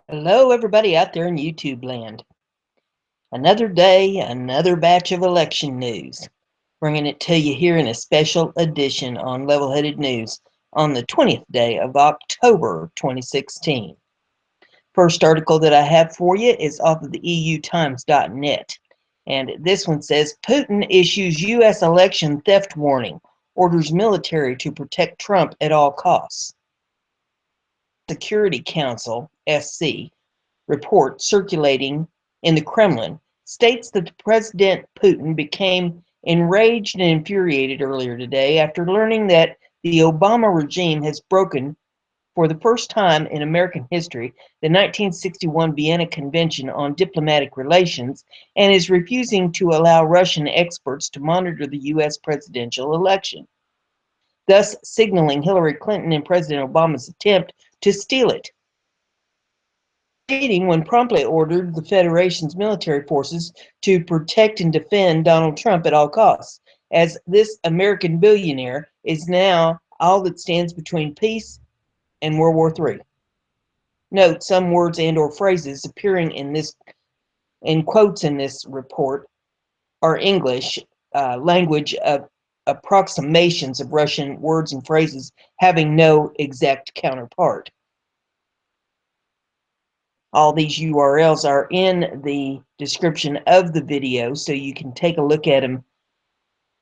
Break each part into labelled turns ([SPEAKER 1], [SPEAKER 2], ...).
[SPEAKER 1] Hello, everybody out there in YouTube land. Another day, another batch of election news. Bringing it to you here in a special edition on Level-Headed News on the 20th day of October 2016. First article that I have for you is off of the EUTimes.net. And this one says, Putin issues U.S. election theft warning, orders military to protect Trump at all costs. Security Council, SC, report circulating in the Kremlin states that President Putin became enraged and infuriated earlier today after learning that the Obama regime has broken, for the first time in American history, the 1961 Vienna Convention on Diplomatic Relations and is refusing to allow Russian experts to monitor the U.S. presidential election, thus signaling Hillary Clinton and President Obama's attempt to steal it. Meeting when promptly ordered the Federation's military forces to protect and defend Donald Trump at all costs, as this American billionaire is now all that stands between peace and World War III. Note, some words and or phrases appearing in quotes in this report are English language of approximations of Russian words and phrases having no exact counterpart. All these URLs are in the description of the video, so you can take a look at them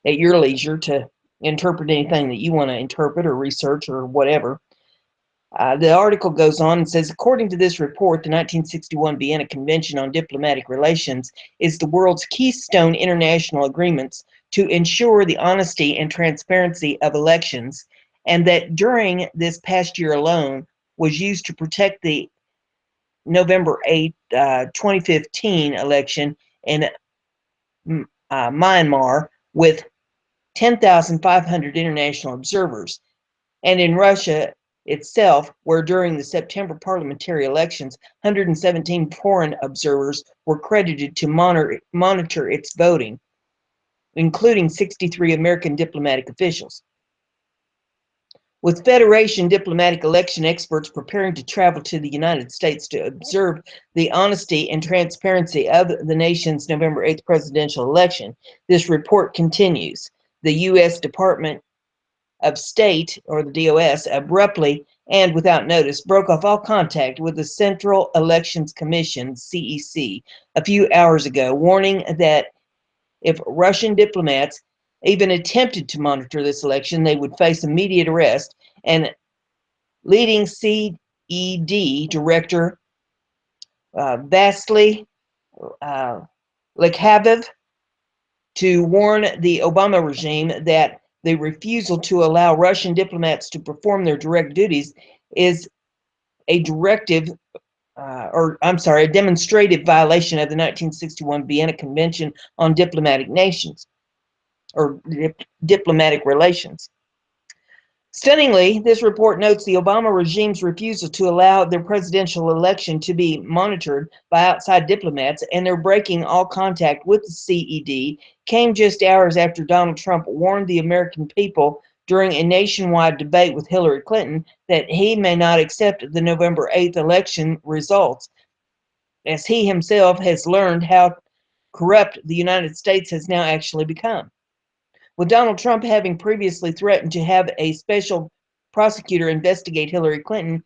[SPEAKER 1] at your leisure to interpret anything that you want to interpret or research or whatever. The article goes on and says, according to this report, the 1961 Vienna Convention on Diplomatic Relations is the world's keystone international agreements to ensure the honesty and transparency of elections, and that during this past year alone was used to protect the November 8, 2015 election in Myanmar with 10,500 international observers, and in Russia itself, where during the September parliamentary elections, 117 foreign observers were credited to monitor its voting, including 63 American diplomatic officials. With Federation diplomatic election experts preparing to travel to the United States to observe the honesty and transparency of the nation's November 8th presidential election, this report continues. The U.S. Department of State, or the DOS, abruptly and without notice broke off all contact with the Central Elections Commission, CEC, a few hours ago, warning that if Russian diplomats even attempted to monitor this election, they would face immediate arrest, and leading CED director Vasily Lekhavev to warn the Obama regime that the refusal to allow Russian diplomats to perform their direct duties is a a demonstrative violation of the 1961 Vienna Convention on Diplomatic Relations. Stunningly, this report notes the Obama regime's refusal to allow their presidential election to be monitored by outside diplomats and their breaking all contact with the CED came just hours after Donald Trump warned the American people during a nationwide debate with Hillary Clinton that he may not accept the November 8th election results, as he himself has learned how corrupt the United States has now actually become. With Donald Trump having previously threatened to have a special prosecutor investigate Hillary Clinton,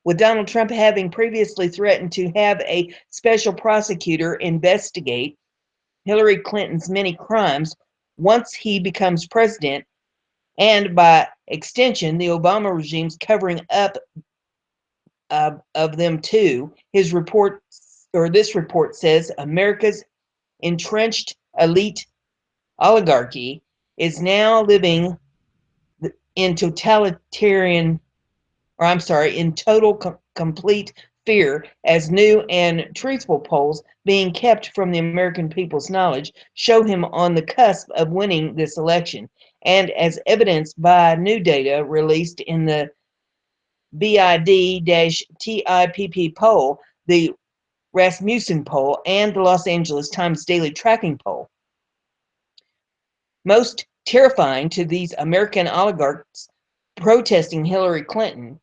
[SPEAKER 1] with Donald Trump having previously threatened to have a special prosecutor investigate Hillary Clinton's many crimes once he becomes president, and by extension, the Obama regime's covering up of them too, this report says America's entrenched elite oligarchy is now living in complete fear, as new and truthful polls being kept from the American people's knowledge show him on the cusp of winning this election, and as evidenced by new data released in the BID-TIPP poll, the Rasmussen poll, and the Los Angeles Times Daily Tracking poll. Most terrifying to these American oligarchs protesting Hillary Clinton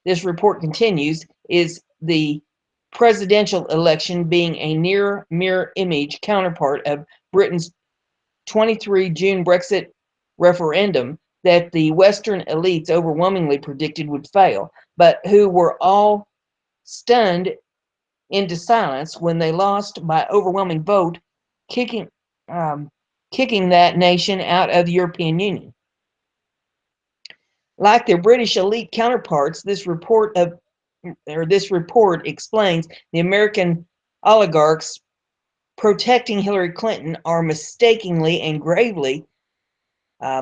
[SPEAKER 1] This report continues, is the presidential election being a near mirror image counterpart of Britain's 23 June Brexit referendum that the Western elites overwhelmingly predicted would fail, but who were all stunned into silence when they lost by overwhelming vote, kicking kicking that nation out of the European Union. Like their British elite counterparts, this report explains the American oligarchs protecting Hillary Clinton are mistakenly and gravely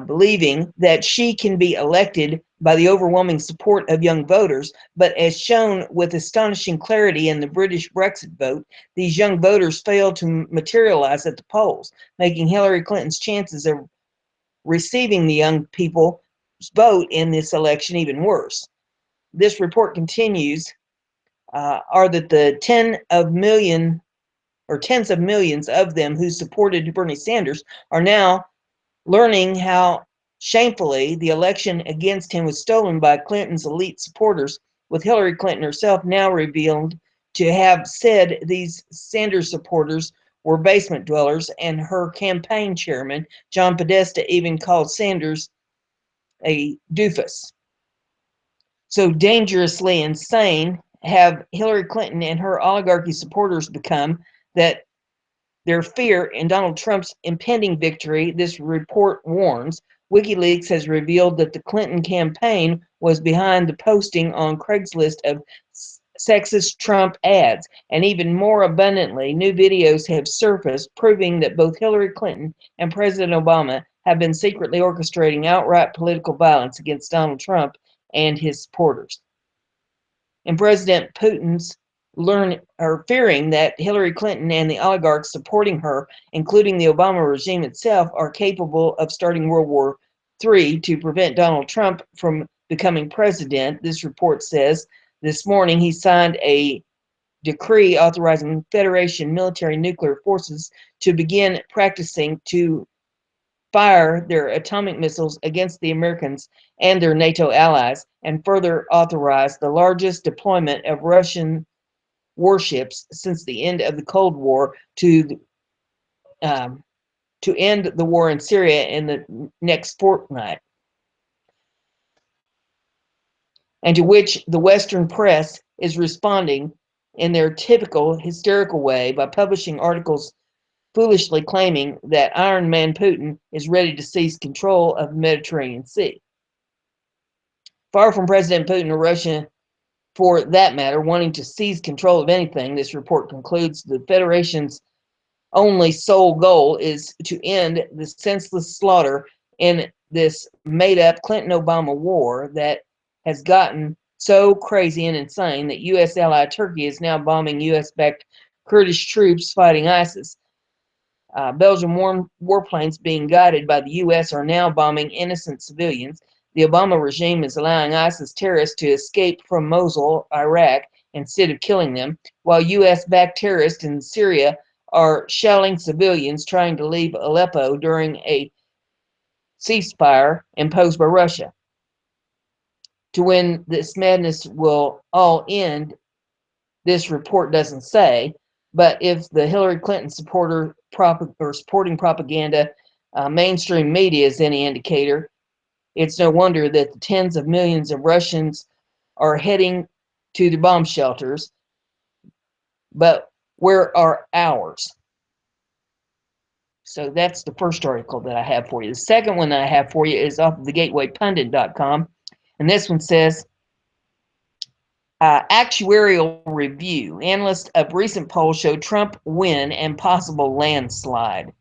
[SPEAKER 1] believing that she can be elected by the overwhelming support of young voters, but as shown with astonishing clarity in the British Brexit vote, these young voters failed to materialize at the polls, making Hillary Clinton's chances of receiving the young people's vote in this election even worse. This report continues, are that the tens of millions of them who supported Bernie Sanders are now learning how shamefully the election against him was stolen by Clinton's elite supporters, with Hillary Clinton herself now revealed to have said these Sanders supporters were basement dwellers, and her campaign chairman, John Podesta, even called Sanders a doofus. So dangerously insane have Hillary Clinton and her oligarchy supporters become that their fear in Donald Trump's impending victory, this report warns, WikiLeaks has revealed that the Clinton campaign was behind the posting on Craigslist of sexist Trump ads. And even more abundantly, new videos have surfaced proving that both Hillary Clinton and President Obama have been secretly orchestrating outright political violence against Donald Trump and his supporters. And President Putin's fearing that Hillary Clinton and the oligarchs supporting her, including the Obama regime itself, are capable of starting World War III to prevent Donald Trump from becoming president. This report says this morning he signed a decree authorizing Federation military nuclear forces to begin practicing to fire their atomic missiles against the Americans and their NATO allies, and further authorize the largest deployment of Russian warships since the end of the Cold War to end the war in Syria in the next fortnight, and to which the Western press is responding in their typical hysterical way by publishing articles foolishly claiming that Iron Man Putin is ready to seize control of the Mediterranean Sea. Far from President Putin or Russia, for that matter, wanting to seize control of anything, this report concludes the Federation's only sole goal is to end the senseless slaughter in this made-up Clinton-Obama war that has gotten so crazy and insane that U.S. ally Turkey is now bombing U.S.-backed Kurdish troops fighting ISIS. Belgian warplanes being guided by the U.S. are now bombing innocent civilians. The Obama regime is allowing ISIS terrorists to escape from Mosul, Iraq, instead of killing them, while U.S.-backed terrorists in Syria are shelling civilians trying to leave Aleppo during a ceasefire imposed by Russia. To when this madness will all end, this report doesn't say, but if the Hillary Clinton supporting propaganda mainstream media is any indicator, it's no wonder that the tens of millions of Russians are heading to the bomb shelters. But where are ours? So that's the first article that I have for you. The second one that I have for you is off of thegatewaypundit.com, and this one says, actuarial review. Analysts of recent polls show Trump win and possible landslide.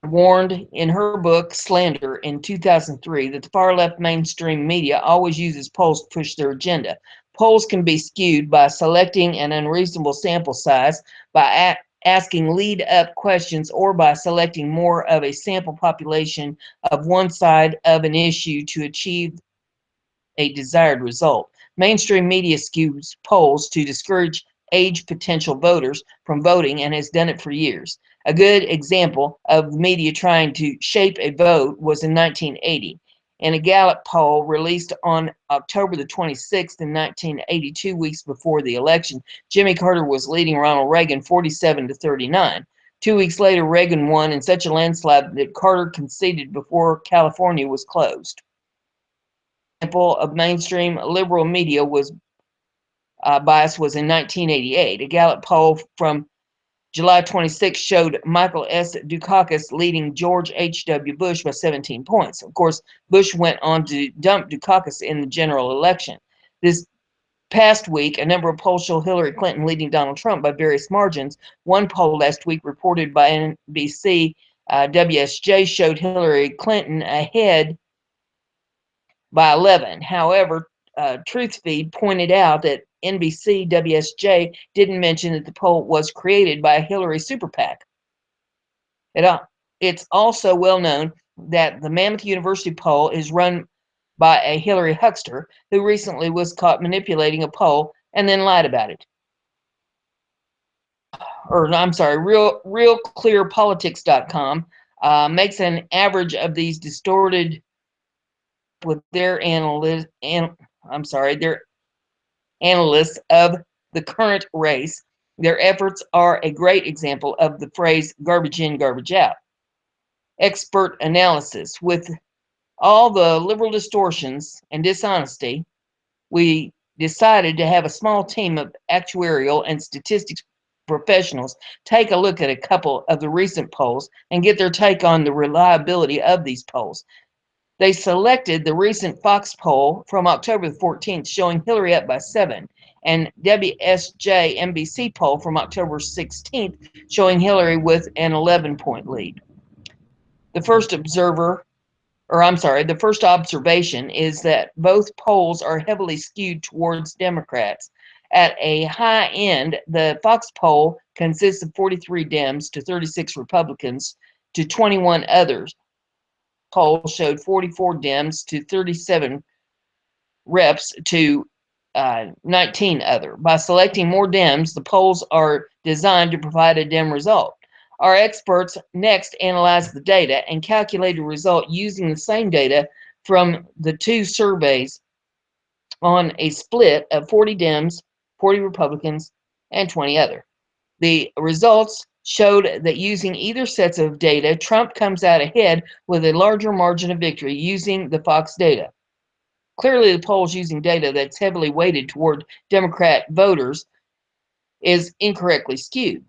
[SPEAKER 1] Warned in her book Slander in 2003 that the far-left mainstream media always uses polls to push their agenda. Polls can be skewed by selecting an unreasonable sample size, by asking lead-up questions, or by selecting more of a sample population of one side of an issue to achieve a desired result. Mainstream media skews polls to discourage age potential voters from voting and has done it for years. A good example of the media trying to shape a vote was in 1980. In a Gallup poll released on October the 26th in 1980, 2 weeks before the election, Jimmy Carter was leading Ronald Reagan 47 to 39. 2 weeks later, Reagan won in such a landslide that Carter conceded before California was closed. Example of mainstream liberal media bias was in 1988. A Gallup poll from July 26 showed Michael S. Dukakis leading George H.W. Bush by 17 points. Of course, Bush went on to dump Dukakis in the general election. This past week, a number of polls show Hillary Clinton leading Donald Trump by various margins. One poll last week reported by NBC WSJ showed Hillary Clinton ahead by 11. However, TruthFeed pointed out that NBC WSJ didn't mention that the poll was created by a Hillary super PAC. It's also well known that the Mammoth University poll is run by a Hillary huckster who recently was caught manipulating a poll and then lied about it. Or I'm sorry, realclearpolitics.com makes an average of these distorted with their analysts of the current race. Their efforts are a great example of the phrase garbage in, garbage out. Expert analysis. With all the liberal distortions and dishonesty, we decided to have a small team of actuarial and statistics professionals take a look at a couple of the recent polls and get their take on the reliability of these polls. They selected the recent Fox poll from October the 14th showing Hillary up by 7, and WSJ NBC poll from October 16th showing Hillary with an 11-point lead. The first observation is that both polls are heavily skewed towards Democrats. At a high end, the Fox poll consists of 43 Dems to 36 Republicans to 21 others. Poll showed 44 Dems to 37 reps to 19 other. By selecting more Dems, the polls are designed to provide a Dem result. Our experts next analyzed the data and calculated a result using the same data from the two surveys on a split of 40 Dems, 40 Republicans, and 20 other. The results showed that using either sets of data, Trump comes out ahead with a larger margin of victory using the Fox data. Clearly, the polls using data that's heavily weighted toward Democrat voters is incorrectly skewed.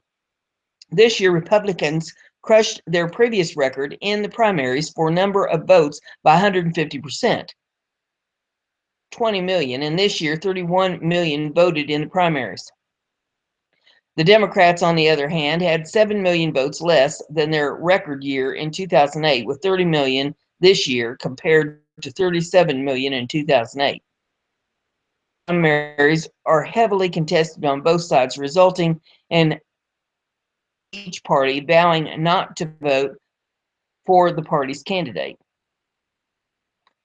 [SPEAKER 1] This year, Republicans crushed their previous record in the primaries for number of votes by 150%. 20 million, and this year 31 million voted in the primaries. The Democrats, on the other hand, had 7 million votes less than their record year in 2008, with 30 million this year compared to 37 million in 2008. Primaries are heavily contested on both sides, resulting in each party vowing not to vote for the party's candidate.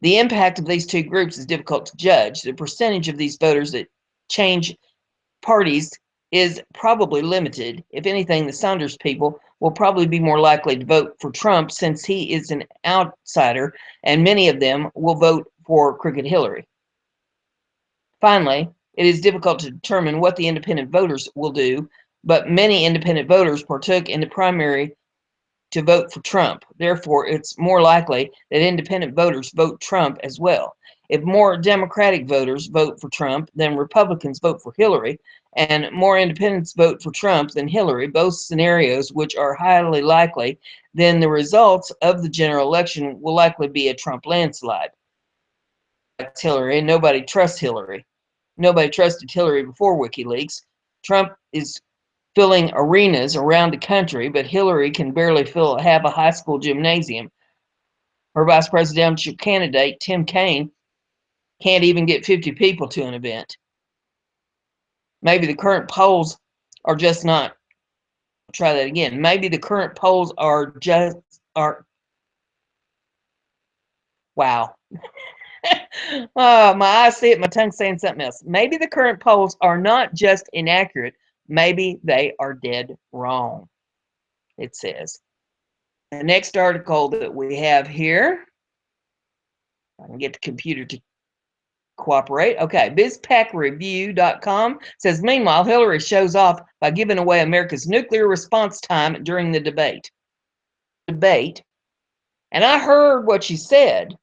[SPEAKER 1] The impact of these two groups is difficult to judge. The percentage of these voters that change parties is probably limited. If anything, the Sanders people will probably be more likely to vote for Trump since he is an outsider, and many of them will vote for crooked Hillary. Finally, it is difficult to determine what the independent voters will do, but many independent voters partook in the primary to vote for Trump. Therefore, it's more likely that independent voters vote Trump as well. If more Democratic voters vote for Trump than Republicans vote for Hillary, and more independents vote for Trump than Hillary, both scenarios which are highly likely, then the results of the general election will likely be a Trump landslide. It's Hillary, and nobody trusts Hillary. Nobody trusted Hillary before WikiLeaks. Trump is filling arenas around the country, but Hillary can barely fill half a high school gymnasium. Her vice presidential candidate, Tim Kaine, can't even get 50 people to an event. Maybe the current polls are just not, try that again. Maybe the current polls are wow. Oh, my eyes see it, my tongue's saying something else. Maybe the current polls are not just inaccurate, maybe they are dead wrong, it says. The next article that we have here I can get the computer to cooperate. Okay, BizPackReview.com says, meanwhile, Hillary shows off by giving away America's nuclear response time during the debate. And I heard what she said.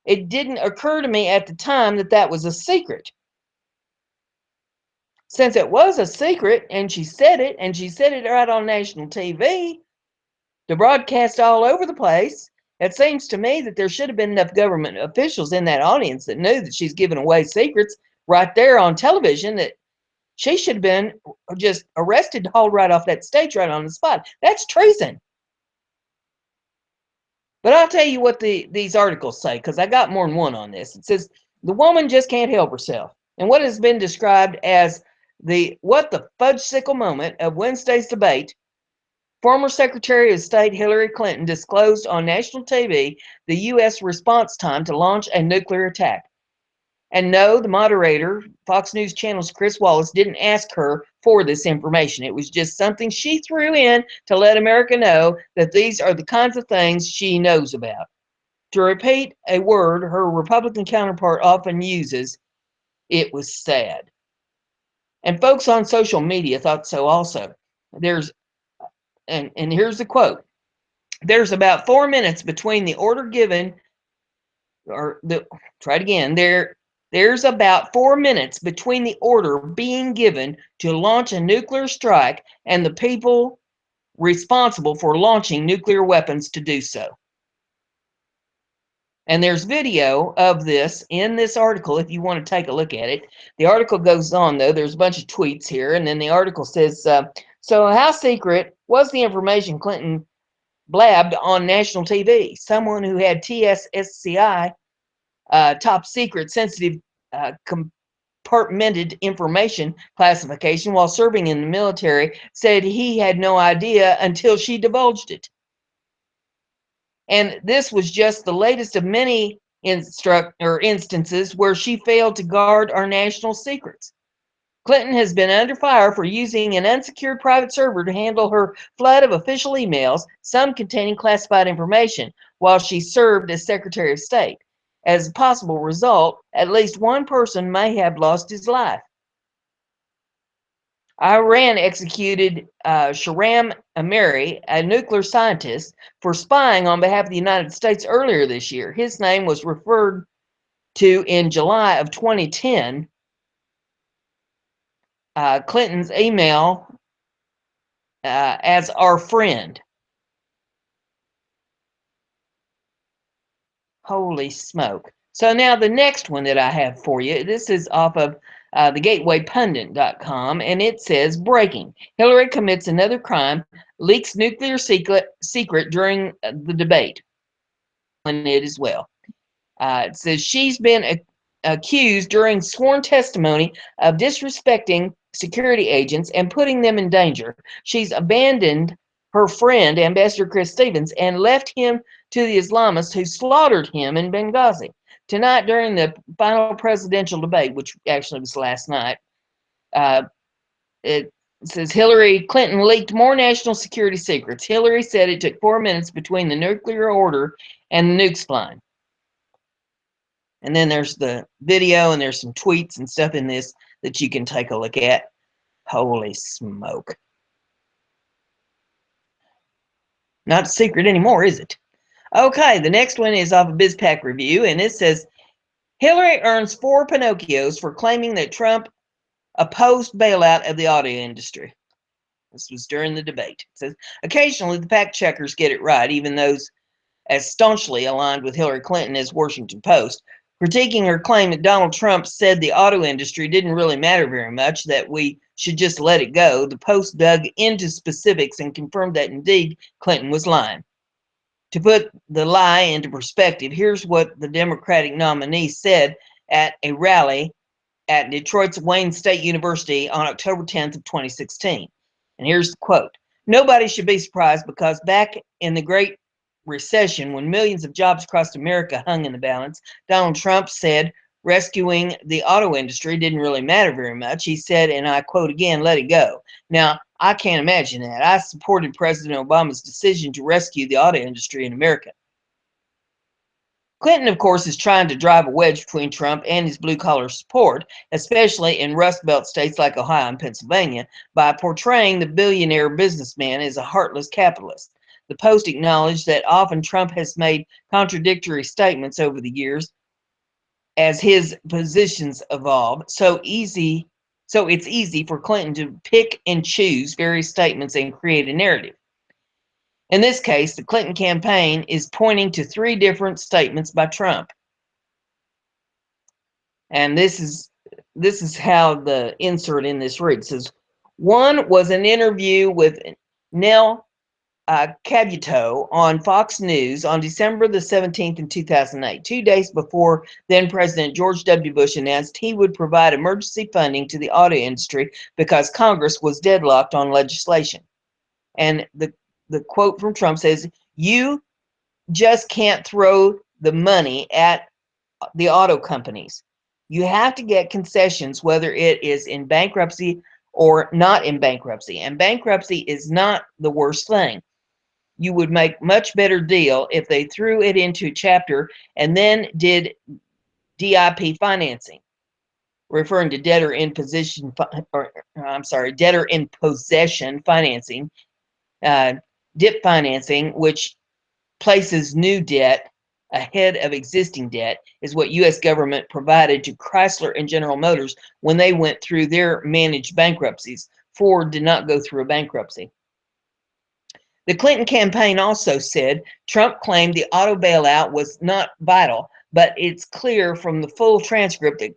[SPEAKER 1] It didn't occur to me at the time that that was a secret. Since it was a secret, and she said it right on national TV, to broadcast all over the place, it seems to me that there should have been enough government officials in that audience that knew that she's giving away secrets right there on television that she should have been just arrested, hauled right off that stage right on the spot. That's treason. But I'll tell you what these articles say, because I got more than one on this. It says the woman just can't help herself. And what has been described as the what the fudgesicle moment of Wednesday's debate, former Secretary of State Hillary Clinton disclosed on national TV the U.S. response time to launch a nuclear attack. And no, the moderator, Fox News Channel's Chris Wallace, didn't ask her for this information. It was just something she threw in to let America know that these are the kinds of things she knows about. To repeat a word her Republican counterpart often uses, it was sad. And folks on social media thought so also. And here's the quote. There's about 4 minutes between the order given, there's about 4 minutes between the order being given to launch a nuclear strike and the people responsible for launching nuclear weapons to do so. And there's video of this in this article if you want to take a look at it. The article goes on, though. There's a bunch of tweets here, and then the article says, so how secret was the information Clinton blabbed on national TV? Someone who had TSSCI, top secret, sensitive, compartmented information classification while serving in the military, said he had no idea until she divulged it. And this was just the latest of many instances where she failed to guard our national secrets. Clinton has been under fire for using an unsecured private server to handle her flood of official emails, some containing classified information, while she served as Secretary of State. As a possible result, at least one person may have lost his life. Iran executed Shahram Amiri, a nuclear scientist, for spying on behalf of the United States earlier this year. His name was referred to in July of 2010. Clinton's email as our friend. Holy smoke. So now the next one that I have for you, this is off of thegatewaypundit.com, and it says, breaking, Hillary commits another crime, leaks nuclear secret during the debate. And it as well. It says she's been accused during sworn testimony of disrespecting security agents and putting them in danger. She's abandoned her friend, Ambassador Chris Stevens, and left him to the Islamists who slaughtered him in Benghazi. Tonight, during the final presidential debate, which actually was last night, it says Hillary Clinton leaked more national security secrets. Hillary said it took 4 minutes between the nuclear order and the nukes flying. And then there's the video, and there's some tweets and stuff in this that you can take a look at. Holy smoke. Not a secret anymore, is it? Okay, the next one is off of BizPack Review, and it says, Hillary earns 4 Pinocchios for claiming that Trump opposed bailout of the auto industry. This was during the debate. It says, occasionally the fact checkers get it right, even those as staunchly aligned with Hillary Clinton as Washington Post, critiquing her claim that Donald Trump said the auto industry didn't really matter very much, that we should just let it go. The Post dug into specifics and confirmed that indeed Clinton was lying. To put the lie into perspective, here's what the Democratic nominee said at a rally at Detroit's Wayne State University on October 10th of 2016. And here's the quote. Nobody should be surprised because back in the Great Recession, when millions of jobs across America hung in the balance, Donald Trump said rescuing the auto industry didn't really matter very much. He said, and I quote again, let it go. Now, I can't imagine that. I supported President Obama's decision to rescue the auto industry in America. Clinton, of course, is trying to drive a wedge between Trump and his blue-collar support, especially in Rust Belt states like Ohio and Pennsylvania, by portraying the billionaire businessman as a heartless capitalist. The Post acknowledged that often Trump has made contradictory statements over the years as his positions evolve. So it's easy for Clinton to pick and choose various statements and create a narrative. In this case, the Clinton campaign is pointing to three different statements by Trump. And this is how the insert in this reads. It says, one was an interview with Nell Cavuto on Fox News on December the 17th in 2008, 2 days before then President George W. Bush announced he would provide emergency funding to the auto industry because Congress was deadlocked on legislation. And the quote from Trump says, "You just can't throw the money at the auto companies. You have to get concessions, whether it is in bankruptcy or not in bankruptcy. And bankruptcy is not the worst thing. You would make much better deal if they threw it into chapter and then did DIP financing," referring to debtor in possession, debtor in possession financing, DIP financing, which places new debt ahead of existing debt, is what U.S. government provided to Chrysler and General Motors when they went through their managed bankruptcies. Ford did not go through a bankruptcy. The Clinton campaign also said Trump claimed the auto bailout was not vital, but it's clear from the full transcript that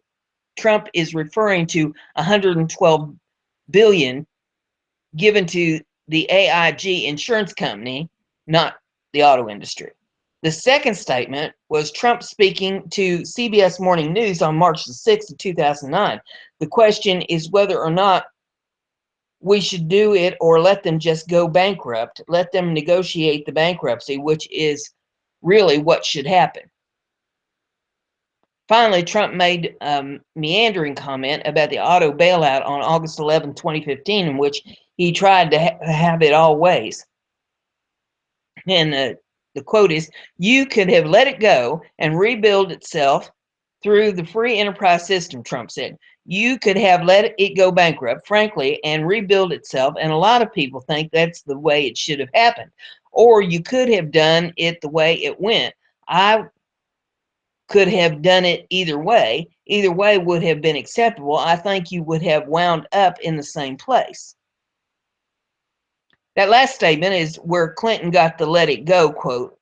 [SPEAKER 1] Trump is referring to $112 billion given to the AIG insurance company, not the auto industry. The second statement was Trump speaking to CBS Morning News on March the 6th of 2009. The question is whether or not we should do it or let them just go bankrupt, let them negotiate the bankruptcy, which is really what should happen. Finally, Trump made a meandering comment about the auto bailout on August 11, 2015, in which he tried to have it all ways. And the quote is, "You could have let it go and rebuild itself through the free enterprise system," Trump said. "You could have let it go bankrupt, frankly, and rebuild itself, and a lot of people think that's the way it should have happened. Or you could have done it the way it went. I could have done it either way. Either way would have been acceptable. I think you would have wound up in the same place." That last statement is where Clinton got the "let it go" quote,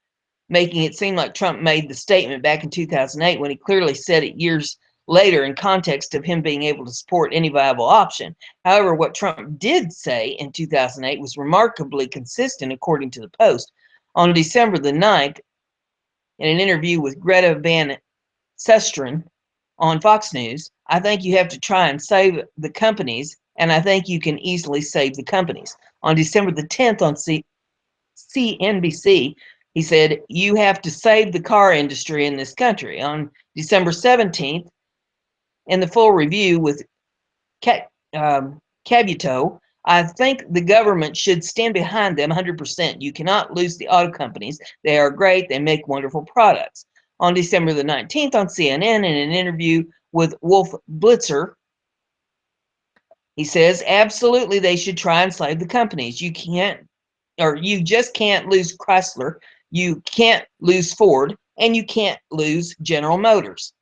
[SPEAKER 1] making it seem like Trump made the statement back in 2008 when he clearly said it years later in context of him being able to support any viable option. However, what Trump did say in 2008 was remarkably consistent, according to the Post. On December the 9th, in an interview with Greta Van Susteren on Fox News, "I think you have to try and save the companies, and I think you can easily save the companies." On December the 10th on CNBC, he said, "You have to save the car industry in this country." On December 17th, in the full review with Cavuto, "I think the government should stand behind them 100%. You cannot lose the auto companies. They are great. They make wonderful products." On December the 19th on CNN, in an interview with Wolf Blitzer, he says, "Absolutely, they should try and save the companies. You just can't lose Chrysler, you can't lose Ford, and you can't lose General Motors."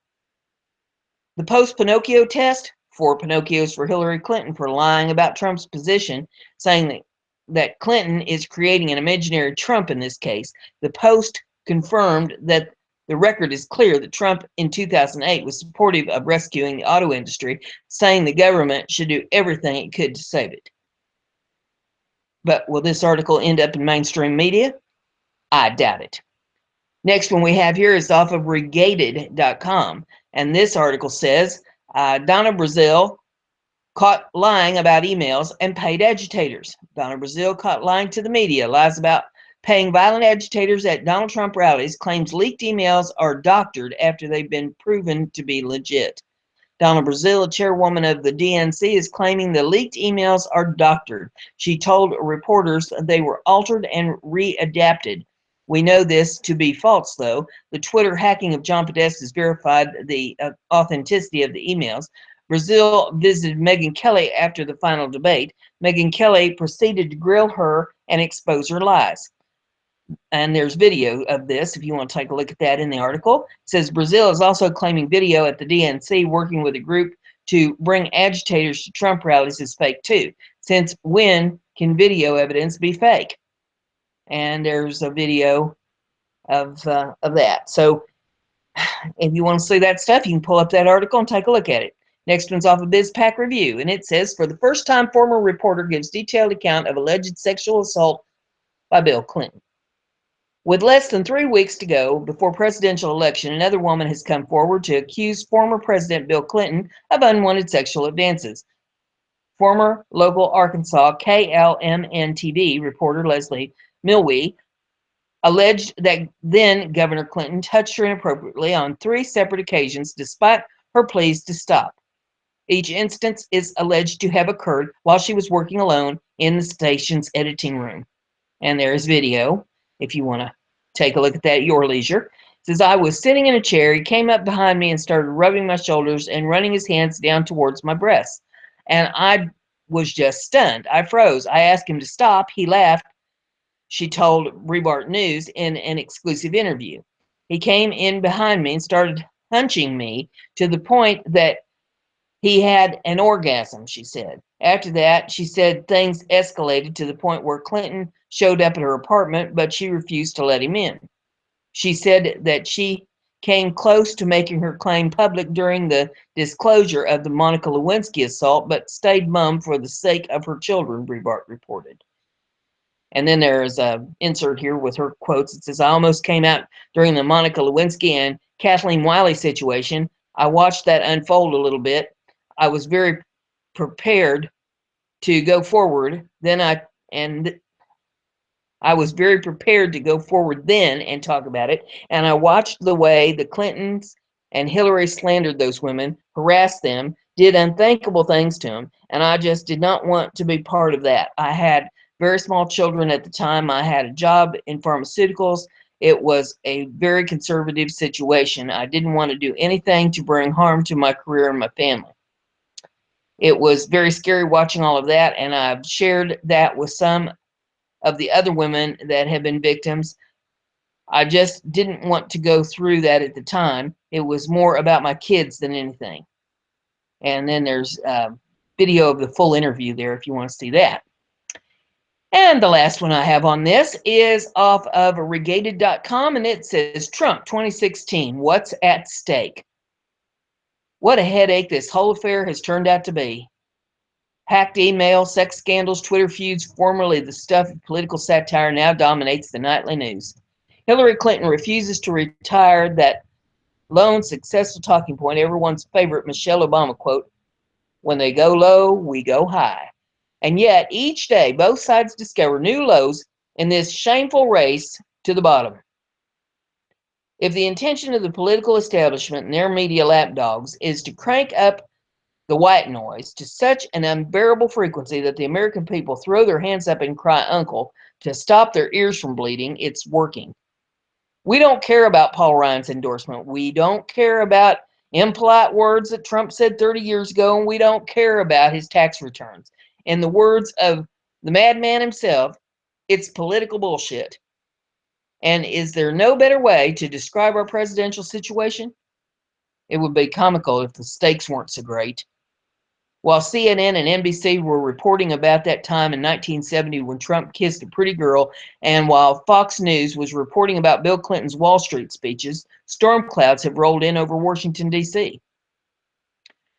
[SPEAKER 1] The post-Pinocchio test: 4 Pinocchios for Hillary Clinton for lying about Trump's position, saying that Clinton is creating an imaginary Trump in this case. The Post confirmed that the record is clear that Trump in 2008 was supportive of rescuing the auto industry, saying the government should do everything it could to save it. But will this article end up in mainstream media? I doubt it. Next one we have here is off of regated.com. And this article says, Donna Brazile caught lying about emails and paid agitators. Donna Brazile caught lying to the media, lies about paying violent agitators at Donald Trump rallies, claims leaked emails are doctored after they've been proven to be legit. Donna Brazile, chairwoman of the DNC, is claiming the leaked emails are doctored. She told reporters they were altered and readapted. We know this to be false, though. The Twitter hacking of John Podesta has verified the authenticity of the emails. Brazil visited Megyn Kelly after the final debate. Megyn Kelly proceeded to grill her and expose her lies. And there's video of this if you want to take a look at that in the article. It says Brazil is also claiming video at the DNC, working with a group to bring agitators to Trump rallies is fake too. Since when can video evidence be fake? And there's a video of that. So if you want to see that stuff, you can pull up that article and take a look at it. Next one's off of BizPack Review, and it says, for the first time, former reporter gives detailed account of alleged sexual assault by Bill Clinton. With less than 3 weeks to go before presidential election, another woman has come forward to accuse former President Bill Clinton of unwanted sexual advances. Former local Arkansas KLMN-TV reporter Leslie Milwee alleged that then Governor Clinton touched her inappropriately on 3 separate occasions despite her pleas to stop. Each instance is alleged to have occurred while she was working alone in the station's editing room. And there is video if you want to take a look at that at your leisure. It says, I was sitting in a chair. He came up behind me and started rubbing my shoulders and running his hands down towards my breasts. And I was just stunned. I froze. I asked him to stop. He laughed, she told Breitbart News in an exclusive interview. He came in behind me and started hunching me to the point that he had an orgasm, she said. After that, she said things escalated to the point where Clinton showed up at her apartment, but she refused to let him in. She said that she came close to making her claim public during the disclosure of the Monica Lewinsky assault, but stayed mum for the sake of her children, Breitbart reported. And then there's an insert here with her quotes. It says, I almost came out during the Monica Lewinsky and Kathleen Wiley situation. I watched that unfold a little bit. I was very prepared to go forward. I was very prepared to go forward then and talk about it. And I watched the way the Clintons and Hillary slandered those women, harassed them, did unthinkable things to them. And I just did not want to be part of that. I had very small children at the time. I had a job in pharmaceuticals. It was a very conservative situation. I didn't want to do anything to bring harm to my career and my family. It was very scary watching all of that, and I've shared that with some of the other women that have been victims. I just didn't want to go through that at the time. It was more about my kids than anything. And then there's a video of the full interview there if you want to see that. And the last one I have on this is off of regated.com, and it says, Trump 2016, what's at stake? What a headache this whole affair has turned out to be. Hacked email, sex scandals, Twitter feuds, formerly the stuff of political satire, now dominates the nightly news. Hillary Clinton refuses to retire that lone successful talking point, everyone's favorite Michelle Obama quote, when they go low, we go high. And yet, each day, both sides discover new lows in this shameful race to the bottom. If the intention of the political establishment and their media lapdogs is to crank up the white noise to such an unbearable frequency that the American people throw their hands up and cry uncle to stop their ears from bleeding, it's working. We don't care about Paul Ryan's endorsement. We don't care about impolite words that Trump said 30 years ago, and we don't care about his tax returns. In the words of the madman himself, it's political bullshit. And is there no better way to describe our presidential situation? It would be comical if the stakes weren't so great. While CNN and NBC were reporting about that time in 1970 when Trump kissed a pretty girl, and while Fox News was reporting about Bill Clinton's Wall Street speeches, storm clouds have rolled in over Washington, D.C.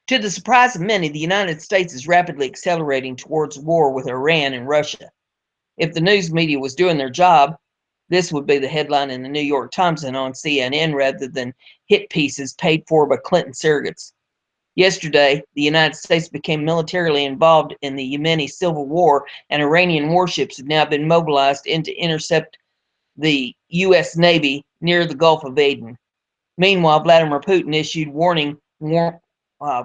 [SPEAKER 1] To the surprise of many, the United States is rapidly accelerating towards war with Iran and Russia. If the news media was doing their job, this would be the headline in the New York Times and on CNN rather than hit pieces paid for by Clinton surrogates. Yesterday, the United States became militarily involved in the Yemeni civil war, and Iranian warships have now been mobilized in to intercept the U.S. Navy near the Gulf of Aden. Meanwhile, Vladimir Putin issued warning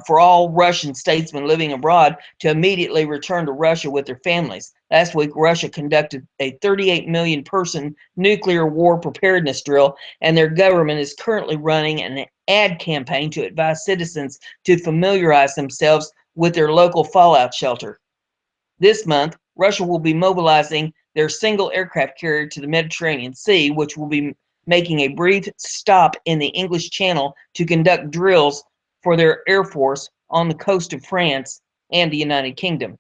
[SPEAKER 1] for all Russian statesmen living abroad to immediately return to Russia with their families. Last week, Russia conducted a 38 million person nuclear war preparedness drill, and their government is currently running an ad campaign to advise citizens to familiarize themselves with their local fallout shelter. This month, Russia will be mobilizing their single aircraft carrier to the Mediterranean Sea, which will be making a brief stop in the English Channel to conduct drills for their Air Force on the coast of France and the United Kingdom.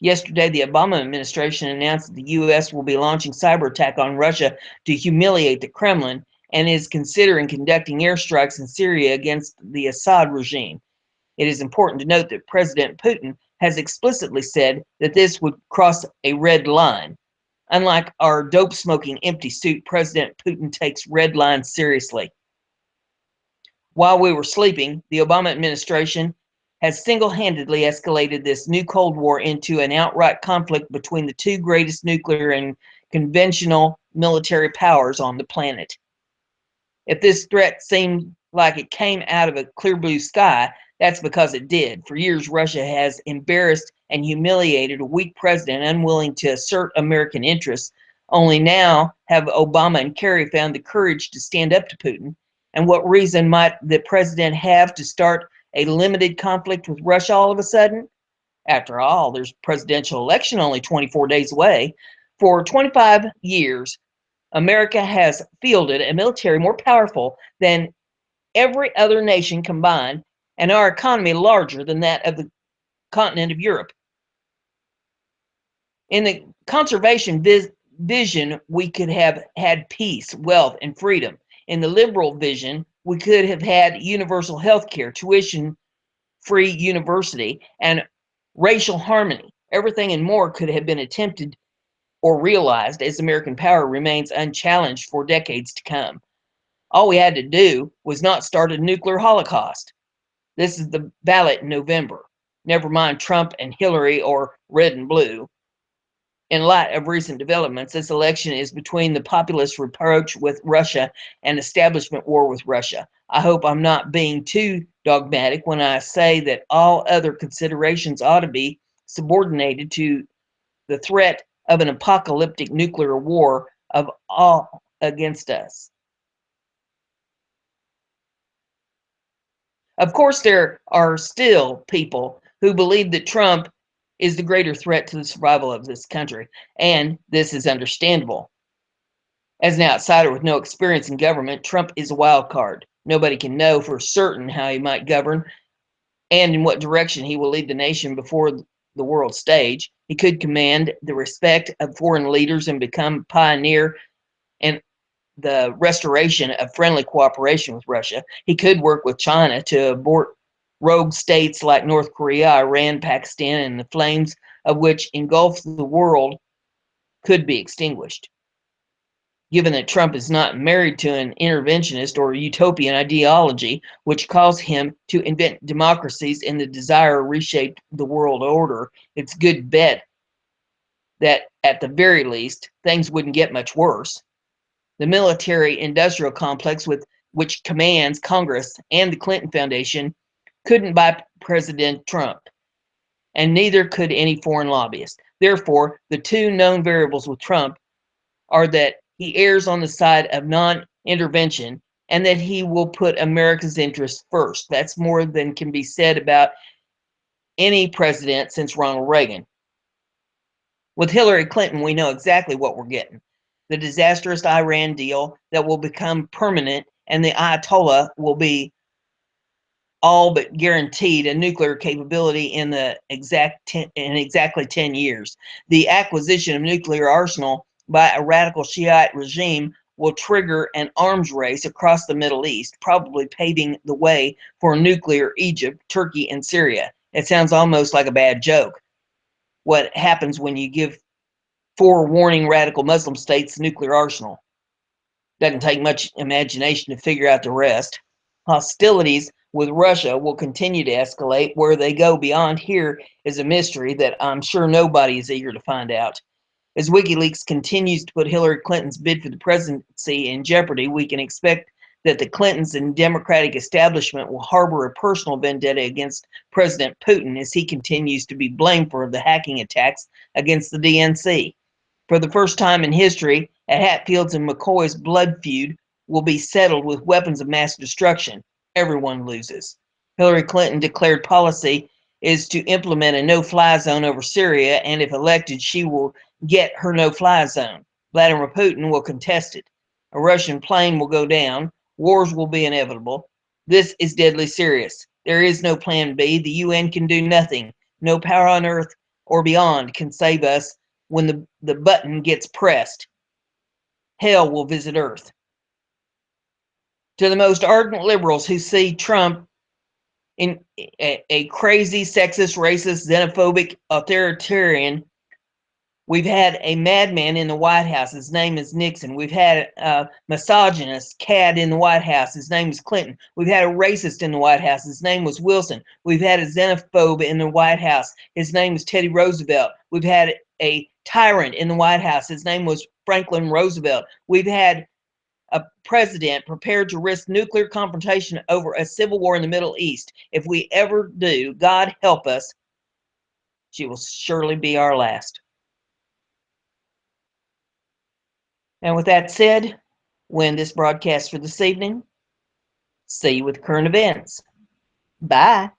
[SPEAKER 1] Yesterday, the Obama administration announced that the U.S. will be launching cyber attack on Russia to humiliate the Kremlin and is considering conducting airstrikes in Syria against the Assad regime. It is important to note that President Putin has explicitly said that this would cross a red line. Unlike our dope-smoking empty suit, President Putin takes red lines seriously. While we were sleeping, the Obama administration has single-handedly escalated this new Cold War into an outright conflict between the two greatest nuclear and conventional military powers on the planet. If this threat seemed like it came out of a clear blue sky, that's because it did. For years, Russia has embarrassed and humiliated a weak president unwilling to assert American interests. Only now have Obama and Kerry found the courage to stand up to Putin. And what reason might the president have to start a limited conflict with Russia all of a sudden? After all, there's a presidential election only 24 days away. For 25 years, America has fielded a military more powerful than every other nation combined, and our economy larger than that of the continent of Europe. In the conservation vision, we could have had peace, wealth, and freedom. In the liberal vision, we could have had universal health care, tuition-free university, and racial harmony. Everything and more could have been attempted or realized as American power remains unchallenged for decades to come. All we had to do was not start a nuclear holocaust. This is the ballot in November. Never mind Trump and Hillary or red and blue. In light of recent developments, this election is between the populist reproach with Russia and establishment war with Russia. I hope I'm not being too dogmatic when I say that all other considerations ought to be subordinated to the threat of an apocalyptic nuclear war of all against us. Of course, there are still people who believe that Trump is the greater threat to the survival of this country, and this is understandable. As an outsider with no experience in government, Trump is a wild card. Nobody can know for certain how he might govern and in what direction he will lead the nation before the world stage. He could command the respect of foreign leaders and become a pioneer and the restoration of friendly cooperation with Russia. He could work with China to abort rogue states like North Korea, Iran, Pakistan, and the flames of which engulf the world could be extinguished. Given that Trump is not married to an interventionist or utopian ideology, which caused him to invent democracies in the desire to reshape the world order, it's a good bet that at the very least, things wouldn't get much worse. The military-industrial complex which commands Congress and the Clinton Foundation couldn't buy President Trump, and neither could any foreign lobbyist. Therefore, the two known variables with Trump are that he errs on the side of non-intervention and that he will put America's interests first. That's more than can be said about any president since Ronald Reagan. With Hillary Clinton, we know exactly what we're getting. The disastrous Iran deal that will become permanent, and the Ayatollah will be all but guaranteed a nuclear capability in exactly 10 years. The acquisition of nuclear arsenal by a radical Shiite regime will trigger an arms race across the Middle East, probably paving the way for nuclear Egypt, Turkey, and Syria. It sounds almost like a bad joke. What happens when you give 4 warning radical Muslim states nuclear arsenal? Doesn't take much imagination to figure out the rest. Hostilities with Russia will continue to escalate. Where they go beyond here is a mystery that I'm sure nobody is eager to find out. As WikiLeaks continues to put Hillary Clinton's bid for the presidency in jeopardy, we can expect that the Clintons and Democratic establishment will harbor a personal vendetta against President Putin as he continues to be blamed for the hacking attacks against the DNC. For the first time in history, a Hatfield's and McCoy's blood feud will be settled with weapons of mass destruction. Everyone loses. Hillary Clinton declared policy is to implement a no-fly zone over Syria, and if elected, she will get her no-fly zone. Vladimir Putin will contest it. A Russian plane will go down. Wars will be inevitable. This is deadly serious. There is no plan B. The UN can do nothing. No power on earth or beyond can save us when the button gets pressed. Hell will visit earth. To the most ardent liberals who see Trump in a crazy, sexist, racist, xenophobic authoritarian, we've had a madman in the White House. His name is Nixon. We've had a misogynist cad in the White House. His name is Clinton. We've had a racist in the White House. His name was Wilson. We've had a xenophobe in the White House. His name is Teddy Roosevelt. We've had a tyrant in the White House. His name was Franklin Roosevelt. We've had a president prepared to risk nuclear confrontation over a civil war in the Middle East. If we ever do, God help us, she will surely be our last. And with that said, we'll end this broadcast for this evening. See you with current events. Bye.